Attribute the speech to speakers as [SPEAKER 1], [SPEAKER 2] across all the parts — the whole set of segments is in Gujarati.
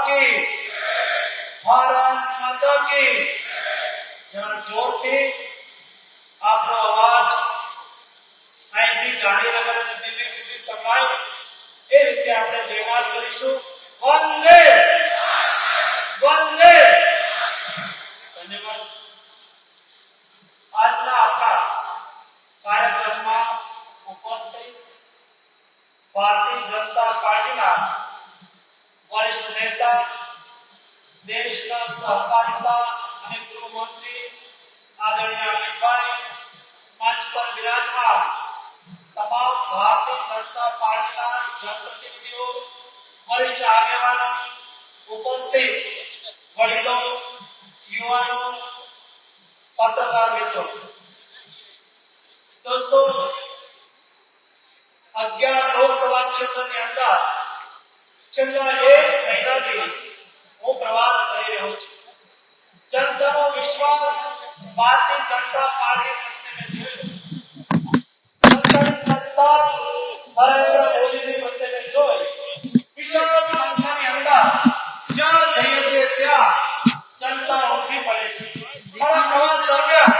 [SPEAKER 1] की, भारत माता की। जरा जोरથી આપણો અવાજ અહીંથી ગાંધીનગર અને દિલ્હી સુધી સંભળાય એ રીતે આપણે જયમાલ કરીશું. વંદે વંદે. ધન્યવાદ. આજના આપણા કાર્યક્રમમાં ઉપસ્થિત ભારતીય જનતા પાર્ટીના વરિષ્ઠ નેતા, દેશના સહકારિતા અને ગૃહમંત્રી આદરણીય અમિતભાઈ, મંચ પર વિરાજમાન તમામ ભારતીય જનતા પાર્ટીના જનપ્રતિનિધિઓ, વરિષ્ઠ આગેવાનો, ઉપસ્થિત વડીલો, યુવાનો, પત્રકાર મિત્રો. દોસ્તો, 11 લોકસભા ક્ષેત્રની અંદર છેલ્લા 1 મહિનાથી હું પ્રવાસ કરી રહ્યો છું. જનતાનો વિશ્વાસ ભારતીય જનતા પાર્ટી પ્રત્યે સત્તા નરેન્દ્ર મોદીજી પ્રત્યે જોઈ વિશાળ સંખ્યાની અંદર જ્યાં જઈએ છે ત્યાં જનતા ઉમટી પડે છે. મારા પ્રવાસ દરમિયાન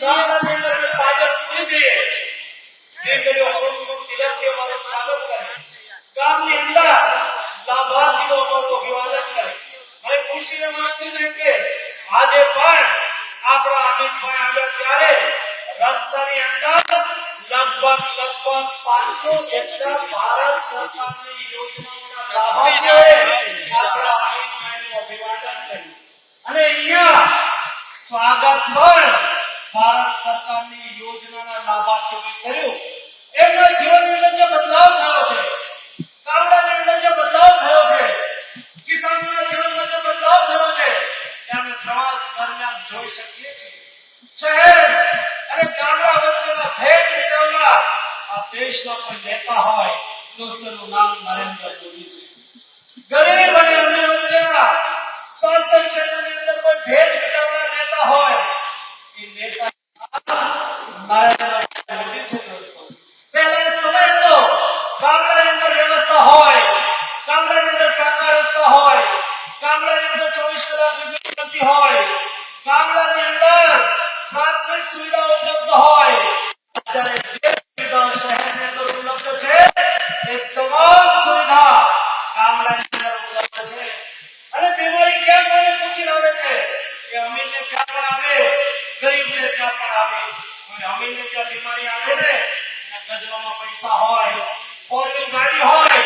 [SPEAKER 1] ગામની અંદર પાછળ પૂરી જઈએ દીકરીઓ તિલકે મારું સ્વાગત કરે, ગામની અંદર લાભાર્થીઓ પર અભિવાદન કરે. મને ખુશીની વાત છે કે આજે પણ આપણા અમિતભાઈ આવ્યા ત્યારે રસ્તાની અંદર લગભગ 500 જેટલા ભારત સરકારની યોજનાઓના લાભાર્થીઓએ આપણા અમિતભાઈનું અભિવાદન કર્યું અને અહીંયા સ્વાગત પણ ભારત સરકારની યોજનાના લાભાર્થીઓએ કર્યું. એમના જીવનની અંદર જે બદલાવ થયો છે, ગામડાની અંદર જે બદલાવ થયો છે, કિસાનોના જીવનમાં જે બદલાવ થયો છે, અમે પ્રવાસ દરમિયાન જોઈ શકીએ છીએ. શહેર અને ગામડા વચ્ચેના ભેદ મિટાવનાર આ દેશના કોઈ નેતા હોય દોસ્તોનું નામ નરેન્દ્ર મોદી છે. ગરીબ અને અમીર વચ્ચેના સ્વાસ્થ્ય ક્ષેત્રની અંદર કોઈ ભેદ મિટાવનાર નેતા હોય એ નેતા નરેન્દ્ર મોદી છે. દોસ્તો, પહેલા સમય હતો ગામડાની અંદર વ્યવસ્થા હોય, ગામડાની અંદર પાકા રસ્તા હોય, ગામડાની અંદર 24 કલાક વીજળી મળતી હોય, ગામડાની અંદર પ્રાથમિક સુવિધાઓ ઉપલબ્ધ હોય. અત્યારે જે સુવિધાઓ શહેરની અંદર ઉપલબ્ધ છે એ તમામ સુવિધા ગામડાની અંદર ઉપલબ્ધ છે. અને બીમારી ક્યાં કોને પૂછીને આવે છે કે અમીરને ત્યાં પણ આવે, ગરીબને ત્યાં પણ આવે. અને અમીરને ત્યાં બીમારી આવે ને ગજવામાં પૈસા હોય, 4-wheel ગાડી હોય,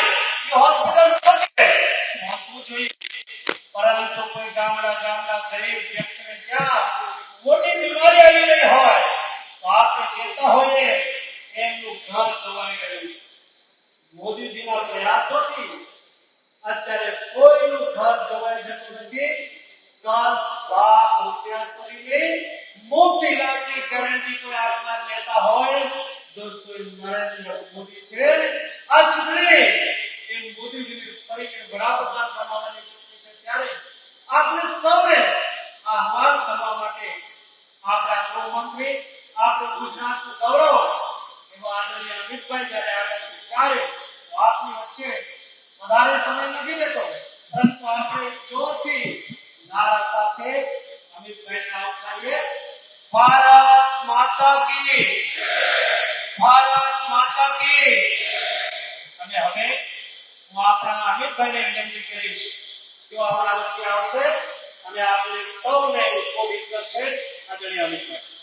[SPEAKER 1] એ હોસ્પિટલ પહોંચે પહોંચવું જોઈએ. પરંતુ કોઈ ગામડા ગરીબ વ્યક્તિને ત્યાં મોટી બીમારી આવી ગઈ હોય તો આપણે કહેતા હોઈએ એમનું ઘર દબાઈ ગયું છે. મોદીજીના પ્રયાસોથી અત્યારે કોઈનું ઘર દબાઈ જતું નથી. 10 લાખ રૂપિયા સુધીની મોટી લાખની ગેરંટી કોઈ આપનાર નેતા હોય દોસ્તો એ નરેન્દ્ર મોદી છે. આ ચૂંટણી એ મોદીજીની ફરીથી વડાપ્રધાન બનાવવાની ચૂંટણી છે. ત્યારે આપણે સૌએ આ માંગ કરવા માટે આપણા ગૃહમંત્રી, આપણું ગુજરાતનું ગૌરવ એવા આદરણીય અમિતભાઈ જ્યારે આવ્યા છે ત્યારે આપની વચ્ચે વધારે સમય નથી લેતો, પરંતુ આપણે જોરથી નારા સાથે અમિતભાઈને આવકારીએ. ભારત માતા કી, ભારત માતા કી. અને હવે હું આપણા અમિતભાઈને વિનંતી કરીશ કે આપણા વચ્ચે આવશે અને આપણે સૌને ઉદ્બોધિત કરશે. આદરણીય અમિતભાઈ.